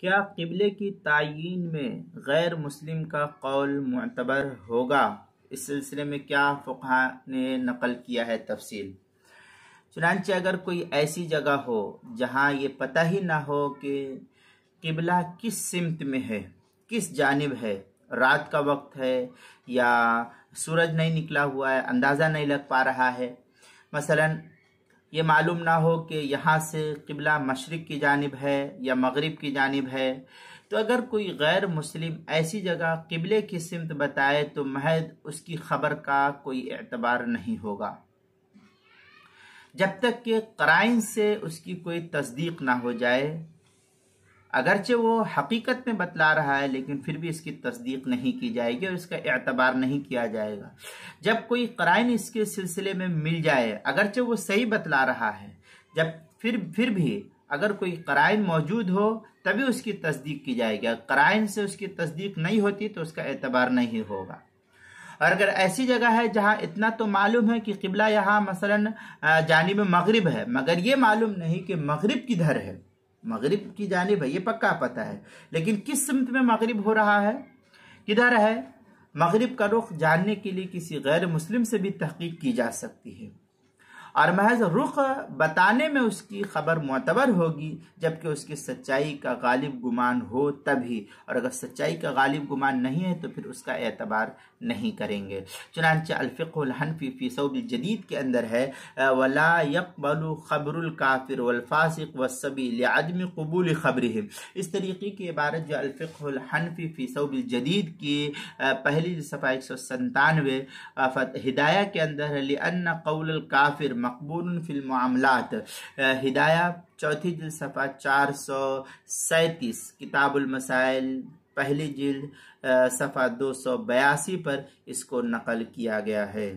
کیا قبلے کی تعیین میں غیر مسلم کا قول معتبر ہوگا؟ اس سلسلے میں کیا فقہا نے نقل کیا ہے تفصیل۔ چنانچہ اگر کوئی ایسی جگہ ہو جہاں یہ پتہ ہی نہ ہو کہ قبلہ کس سمت میں ہے، کس جانب ہے، رات کا وقت ہے یا سورج نہیں نکلا ہوا ہے، اندازہ نہیں لگ پا رہا ہے، مثلاً یہ معلوم نہ ہو کہ یہاں سے قبلہ مشرق کی جانب ہے یا مغرب کی جانب ہے، تو اگر کوئی غیر مسلم ایسی جگہ قبلے کی سمت بتائے تو محض اس کی خبر کا کوئی اعتبار نہیں ہوگا، جب تک کہ قرائن سے اس کی کوئی تصدیق نہ ہو جائے۔ اگرچہ وہ حقیقت میں بتلا رہا ہے لیکن پھر بھی اس کی تصدیق نہیں کی جائے گی اور اس کا اعتبار نہیں کیا جائے گا۔ جب کوئی قرائن اس کے سلسلے میں مل جائے، اگرچہ وہ صحیح بتلا رہا ہے، جب پھر بھی اگر کوئی قرائن موجود ہو تبھی اس کی تصدیق کی جائے گی، قرائن سے اس کی تصدیق نہیں ہوتی تو اس کا اعتبار نہیں ہوگا۔ اور اگر ایسی جگہ ہے جہاں اتنا تو معلوم ہے کہ قبلہ یہاں مثلاً جانب مغرب ہے، مگر یہ معلوم نہیں کہ مغرب کدھر ہے، مغرب کی جانب ہے یہ پکا پتہ ہے، لیکن کس سمت میں مغرب ہو رہا ہے، کدھر ہے، مغرب کا رخ جاننے کے لیے کسی غیر مسلم سے بھی تحقیق کی جا سکتی ہے، اور محض رخ بتانے میں اس کی خبر معتبر ہوگی جبکہ اس کی سچائی کا غالب گمان ہو تبھی، اور اگر سچائی کا غالب گمان نہیں ہے تو پھر اس کا اعتبار نہیں کریں گے۔ چنانچہ الفقہ الحنفی فی ثوب الجدید کے اندر ہے وَلَا يَقْبَلُ خَبْرُ الْكَافِرِ وَالْفَاسِقِ وَالصَّبِي لِعَدْمِ قبول خبرهم۔ اس طریقے کی عبارت جو الفقہ الحنفی فی ثوب الجدید کی پہلی صفحہ 197 ہدایہ کے اندر ہے لِأَنَّ قول الکافر مقبول فی المعاملات، ہدایہ چوتھی جلد صفحہ 437، کتاب المسائل پہلی جلد صفحہ 282 پر اس کو نقل کیا گیا ہے۔